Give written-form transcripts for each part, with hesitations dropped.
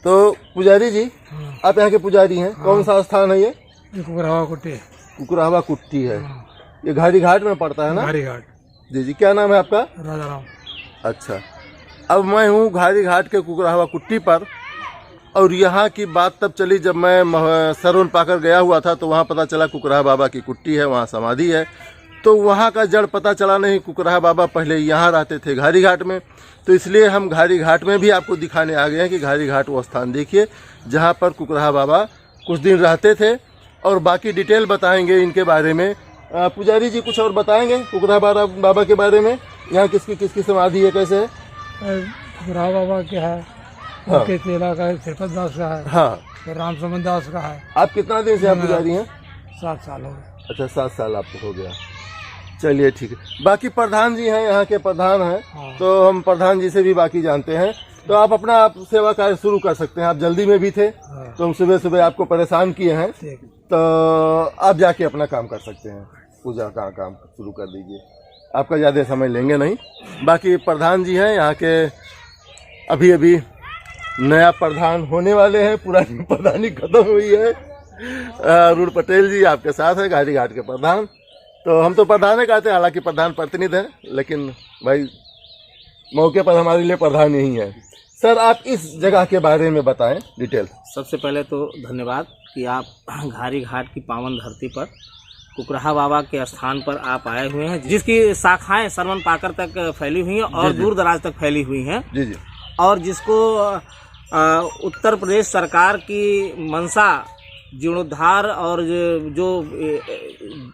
तो पुजारी जी, आप यहाँ के पुजारी हैं। कौन सा स्थान है ये? कुकरावा कुट्टी। कुकरावा कुट्टी है। ये घारी घाट में पड़ता है ना? घारी घाट। जी जी, क्या नाम है आपका? राजा राम। अच्छा, अब मैं हूँ घारी घाट के कुकरावा कुट्टी पर, और यहाँ की बात तब चली जब मैं सरवन पाकर गया हुआ था, तो वहाँ पता चला कुकराहा बाबा की कुट्टी है, वहाँ समाधि है। तो वहाँ का जड़ पता चला नहीं। कुकराहा बाबा पहले यहाँ रहते थे घारी घाट में, तो इसलिए हम घारी घाट में भी आपको दिखाने आ गए हैं कि घारी घाट वो स्थान देखिए जहाँ पर कुकराहा बाबा कुछ दिन रहते थे, और बाकी डिटेल बताएंगे इनके बारे में। पुजारी जी कुछ और बताएंगे कुकराहा बाबा के बारे में? यहाँ किसकी समाधि है, कैसे है? कुकराहा बाबा के है, हाँ। उनके चेला का है, श्रीपद दास का है, हाँ, फिर राम समन दास का है। आप कितना दिन से आप पुजारी हैं? 7 साल हो गए। अच्छा, 7 साल आपको हो गया। चलिए ठीक है। बाकी प्रधान जी हैं, यहाँ के प्रधान हैं। हाँ। तो हम प्रधान जी से भी बाकी जानते हैं। तो आप सेवा कार्य शुरू कर सकते हैं। आप जल्दी में भी थे, हाँ। तो हम सुबह सुबह आपको परेशान किए हैं, ठीक। तो आप जाके अपना काम कर सकते हैं। पूजा का काम शुरू कर दीजिए, आपका ज़्यादा समय लेंगे नहीं। बाकी प्रधान जी हैं यहाँ के, अभी अभी नया प्रधान होने वाले हैं, पुरानी प्रधानी खत्म हुई है। अरुण पटेल जी आपके साथ है, घारी घाट के प्रधान। तो हम तो प्रधान ही कहते हैं, हालांकि प्रधान प्रतिनिधि हैं, लेकिन भाई मौके पर हमारे लिए प्रधान यही है। सर, आप इस जगह के बारे में बताएं डिटेल। सबसे पहले तो धन्यवाद कि आप घारी घाट की पावन धरती पर कुकराहा बाबा के स्थान पर आप आए हुए हैं, जिसकी शाखाएं सरवन पाकर तक फैली हुई हैं और दूर दराज तक फैली हुई हैं। जी जी। और जिसको उत्तर प्रदेश सरकार की मंशा जीर्णोद्धार और जो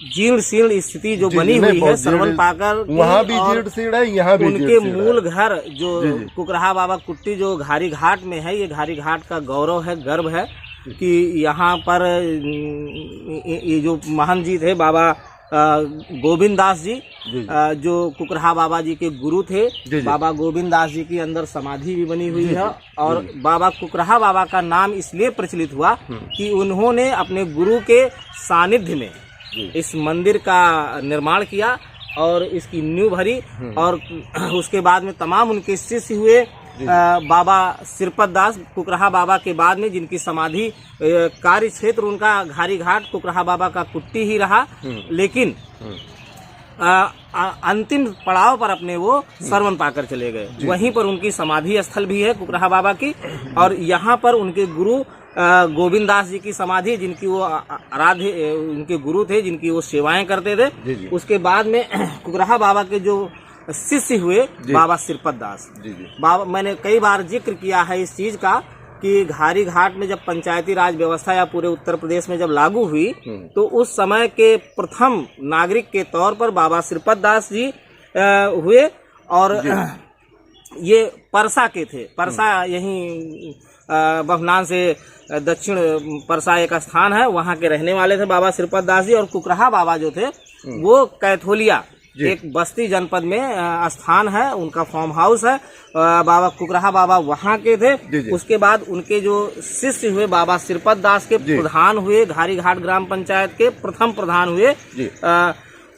जीर्ण शीर्ण स्थिति जो बनी हुई है सरवन पाकर, वहाँ भी जीर्ण शीर्ण है, यहाँ भी उनके मूल घर जो कुकराहा बाबा कुट्टी जो घारी घाट में है, ये घारी घाट का गौरव है, गर्व है कि यहाँ पर ये जो महान जी थे बाबा गोविंद दास जी, जो कुकराहा बाबा जी के गुरु थे, बाबा गोविंद दास जी की अंदर समाधि भी बनी हुई है। और बाबा कुकराहा बाबा का नाम इसलिए प्रचलित हुआ कि उन्होंने अपने गुरु के सानिध्य में इस मंदिर का निर्माण किया और इसकी नींव भरी। और उसके बाद में तमाम उनके शिष्य हुए। बाबा श्रीपद दास कुकराहा बाबा के बाद में, जिनकी समाधि कार्य क्षेत्र उनका घारी घाट कुकराहा बाबा का कुट्टी ही रहा, लेकिन अंतिम पड़ाव पर अपने वो सरवन पाकर चले गए। वहीं पर उनकी समाधि स्थल भी है कुकराहा बाबा की, और यहाँ पर उनके गुरु गोविंद दास जी की समाधि, जिनकी वो आराध्य उनके गुरु थे, जिनकी वो सेवाएं करते थे। उसके बाद में कुकराहा बाबा के जो शिष्य हुए बाबा श्रीपद दास। बाबा, मैंने कई बार जिक्र किया है इस चीज का कि घारी घाट में जब पंचायती राज व्यवस्था या पूरे उत्तर प्रदेश में जब लागू हुई, तो उस समय के प्रथम नागरिक के तौर पर बाबा श्रीपद दास जी हुए। और ये परसा के थे। परसा यहीं बभनान से दक्षिण परसा एक स्थान है, वहाँ के रहने वाले थे बाबा श्रीपद दास जी। और कुकराहा बाबा जो थे वो कैथोलिया एक बस्ती जनपद में स्थान है, उनका फार्म हाउस है। बाबा कुकराहा बाबा वहाँ के थे। उसके बाद उनके जो शिष्य हुए बाबा श्रीपद दास के प्रधान हुए, घारी घाट ग्राम पंचायत के प्रथम प्रधान हुए।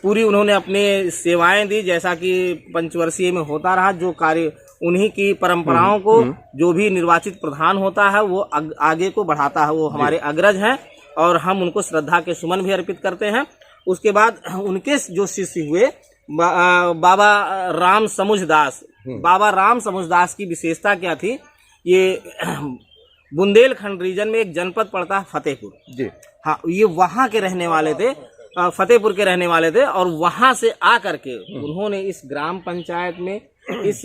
पूरी उन्होंने अपने सेवाएं दी, जैसा कि पंचवर्षीय में होता रहा। जो कार्य उन्हीं की परंपराओं को जो भी निर्वाचित प्रधान होता है वो आगे को बढ़ाता है, वो हमारे अग्रज हैं और हम उनको श्रद्धा के सुमन भी अर्पित करते हैं। उसके बाद उनके जो शिष्य हुए बाबा राम समुझ दास। बाबा राम समुझ दास की विशेषता क्या थी? ये बुंदेलखंड रीजन में एक जनपद पड़ता है फतेहपुर जी। हाँ, ये वहाँ के रहने वाले थे, फतेहपुर के रहने वाले थे। और वहाँ से आकर के उन्होंने इस ग्राम पंचायत में इस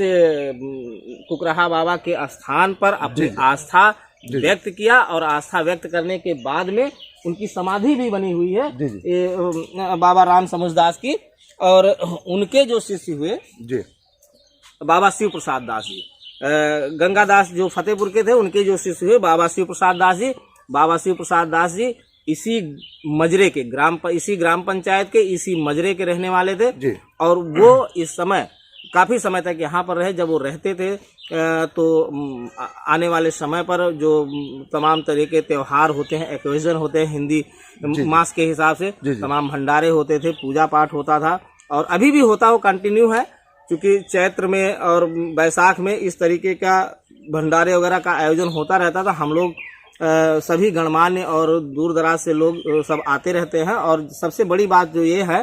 कुकराहा बाबा के स्थान पर अपनी आस्था व्यक्त किया। और आस्था व्यक्त करने के बाद में उनकी समाधि भी बनी हुई है बाबा राम समुझ दास की। और उनके जो शिष्य हुए बाबा शिव प्रसाद दास जी, गंगा दास जो फतेहपुर के थे, उनके जो शिष्य हुए बाबा शिव प्रसाद दास जी। बाबा शिव प्रसाद दास जी इसी मजरे के इसी ग्राम पंचायत के इसी मजरे के रहने वाले थे। और वो इस समय काफी समय तक यहाँ पर रहे। जब वो रहते थे तो आने वाले समय पर जो तमाम तरह के त्योहार होते हैं, ओकेजन होते हैं हिंदी मास के हिसाब से, तमाम भंडारे होते थे, पूजा पाठ होता था और अभी भी होता, वो कंटिन्यू है। क्योंकि चैत्र में और बैसाख में इस तरीके का भंडारे वगैरह का आयोजन होता रहता था। हम लोग सभी गणमान्य और दूर दराज से लोग सब आते रहते हैं। और सबसे बड़ी बात जो ये है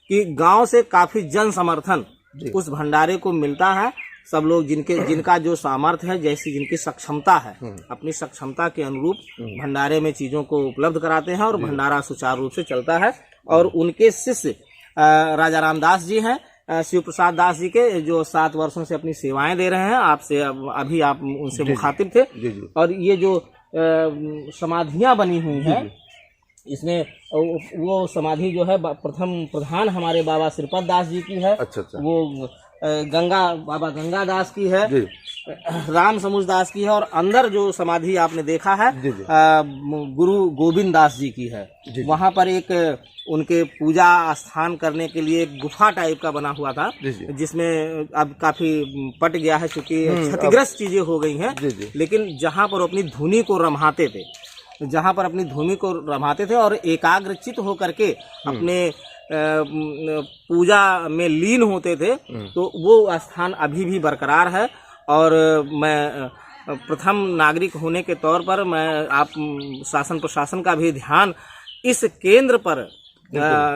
कि गांव से काफी जन समर्थन उस भंडारे को मिलता है। सब लोग जिनका जो सामर्थ्य है, जैसी जिनकी सक्षमता है, अपनी सक्षमता के अनुरूप भंडारे में चीजों को उपलब्ध कराते हैं और भंडारा सुचारू रूप से चलता है। और उनके शिष्य राजा रामदास जी हैं, शिव प्रसाद दास जी के, जो 7 वर्षों से अपनी सेवाएं दे रहे हैं। आपसे अभी आप उनसे मुखातिब थे। और ये जो समाधियां बनी हुई हैं, इसमें वो समाधि जो है प्रथम प्रधान हमारे बाबा श्रीपद दास जी की है। अच्छा। वो बाबा गंगा दास की है, राम समुझ दास की है। और अंदर जो समाधि आपने देखा है गुरु गोविंद दास जी की है। वहाँ पर एक उनके पूजा स्थान करने के लिए एक गुफा टाइप का बना हुआ था, जिसमें अब काफी पट गया है क्योंकि क्षतिग्रस्त चीजें हो गई हैं। लेकिन जहाँ पर अपनी धुनी को रमाते थे और एकाग्रचित होकर के अपने पूजा में लीन होते थे, तो वो स्थान अभी भी बरकरार है। और मैं प्रथम नागरिक होने के तौर पर मैं आप शासन प्रशासन का भी ध्यान इस केंद्र पर,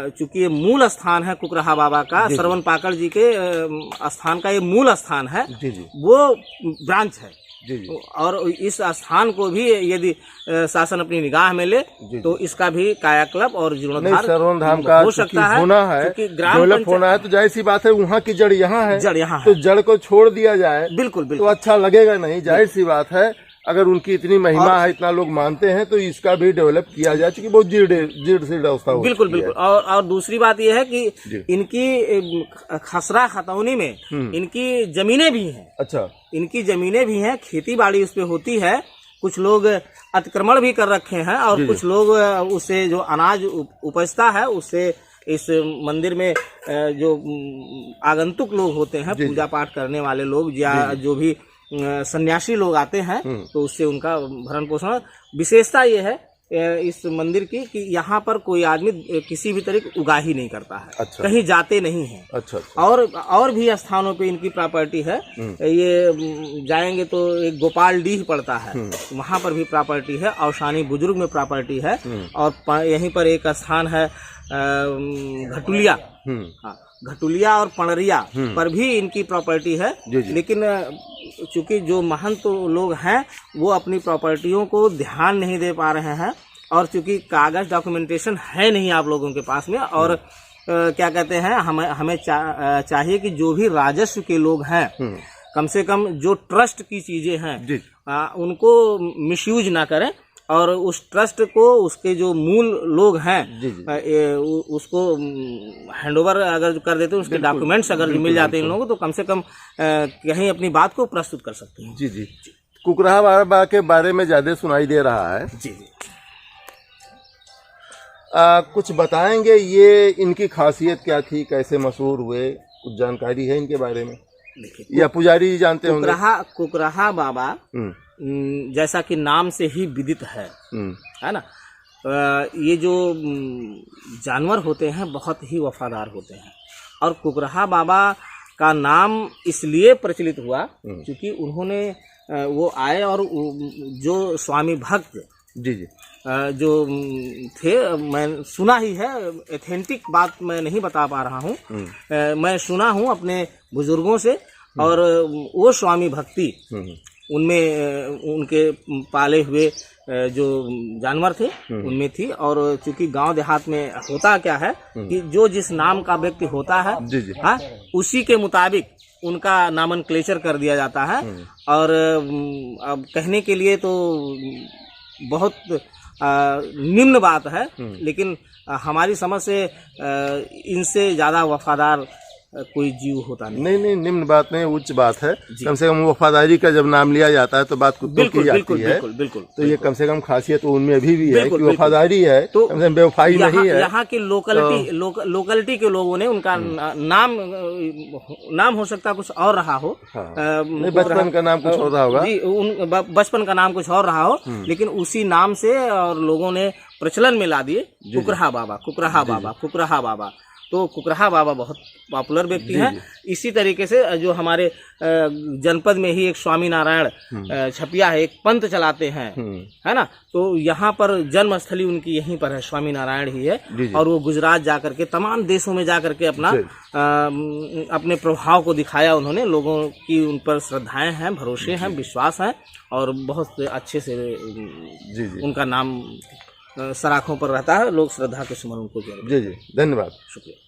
चूंकि ये मूल स्थान है कुकराहा बाबा का, सरवन पाकड़ जी के स्थान का ये मूल स्थान है, वो ब्रांच है। और इस स्थान को भी यदि शासन अपनी निगाह में ले तो इसका भी कायाकल्प और जीर्णोद्धार सरवन धाम का हो सकता है। होना है, डेवलप होना है, तो जाहिर सी बात है वहाँ की जड़ यहाँ है, तो जड़ को छोड़ दिया जाए बिल्कुल तो अच्छा लगेगा नहीं। जाहिर सी बात है, अगर उनकी इतनी महिमा है, इतना लोग मानते हैं, तो इसका भी डेवलप किया जाए, क्योंकि बहुत जीर्ण सी अवस्था होती है। बिल्कुल। और दूसरी बात यह है कि इनकी खसरा खतौनी में इनकी जमीनें भी हैं। अच्छा। इनकी जमीनें भी हैं, खेती बाड़ी उस पे होती है। कुछ लोग अतिक्रमण भी कर रखे हैं और कुछ लोग उससे जो अनाज उपजता है उससे इस मंदिर में जो आगंतुक लोग होते हैं, पूजा पाठ करने वाले लोग या जो भी सन्यासी लोग आते हैं, तो उससे उनका भरण पोषण। विशेषता ये है इस मंदिर की कि यहाँ पर कोई आदमी किसी भी तरह की उगाही नहीं करता है। अच्छा। कहीं जाते नहीं हैं। अच्छा। और भी स्थानों पे इनकी प्रॉपर्टी है। ये जाएंगे तो एक गोपाल डीह पड़ता है, वहाँ पर भी प्रॉपर्टी है। औशानी बुजुर्ग में प्रॉपर्टी है। और यहीं पर एक स्थान है घटुलिया, घटुलिया और पणरिया पर भी इनकी प्रॉपर्टी है। लेकिन चूंकि जो महंत लोग हैं वो अपनी प्रॉपर्टियों को ध्यान नहीं दे पा रहे हैं, और चूंकि कागज डॉक्यूमेंटेशन है नहीं आप लोगों के पास में, और क्या कहते हैं, हमें चाहिए कि जो भी राजस्व के लोग हैं, कम से कम जो ट्रस्ट की चीजें हैं उनको मिसयूज ना करें, और उस ट्रस्ट को उसके जो मूल लोग हैं उसको हैंडओवर अगर कर देते हैं, उसके डॉक्यूमेंट्स अगर मिल जाते हैं इन लोगों को, तो कम से कम कहीं अपनी बात को प्रस्तुत कर सकते हैं। जी। कुकराहा बाबा के बारे में ज्यादा सुनाई दे रहा है। जी। कुछ बताएंगे, ये इनकी खासियत क्या थी, कैसे मशहूर हुए, कुछ जानकारी है इनके बारे में? या पुजारी जी जानते होंगे। कुकराहा बाबा जैसा कि नाम से ही विदित है ना, ये जो जानवर होते हैं बहुत ही वफादार होते हैं। और कुकराहा बाबा का नाम इसलिए प्रचलित हुआ क्योंकि उन्होंने वो आए और जो स्वामी भक्त जो थे, मैं सुना ही है, एथेंटिक बात मैं नहीं बता पा रहा हूँ, मैं सुना हूँ अपने बुजुर्गों से। और वो स्वामी भक्ति उनमें उनके पाले हुए जो जानवर थे उनमें थी। और चूंकि गांव देहात में होता क्या है कि जो जिस नाम का व्यक्ति होता है उसी के मुताबिक उनका नामनक्लेचर कर दिया जाता है। और अब कहने के लिए तो बहुत निम्न बात है, लेकिन हमारी समझ से इनसे ज्यादा वफादार कोई जीव होता नहीं। निम्न बात नहीं, उच्च बात है। कम से कम वफादारी का जब नाम लिया जाता है तो बात कुत्तों की जाती है। बिल्कुल। तो ये कम से कम खासियत उनमें अभी भी है कि वफादारी है, तो कम से कम बेवफाई नहीं है। यहाँ की लोकलिटी के लोगों ने उनका नाम हो सकता कुछ और रहा हो, बचपन का नाम कुछ और रहा होगा जी, बचपन का नाम कुछ और रहा हो, लेकिन उसी नाम से और लोगों ने प्रचलन में ला दिए कुकराहा बाबा। तो कुकराहा बाबा बहुत पॉपुलर व्यक्ति हैं। इसी तरीके से जो हमारे जनपद में ही एक स्वामी नारायण छपिया है, एक पंथ चलाते हैं, है ना, तो यहाँ पर जन्म स्थली उनकी यहीं पर है, स्वामी नारायण ही है। और वो गुजरात जाकर के तमाम देशों में जाकर के अपना अपने प्रभाव को दिखाया उन्होंने। लोगों की उन पर श्रद्धाएं हैं, भरोसे हैं, विश्वास है और बहुत अच्छे से उनका नाम सराखों पर रहता है। लोग श्रद्धा के सुमन उनको जी जी, धन्यवाद, शुक्रिया।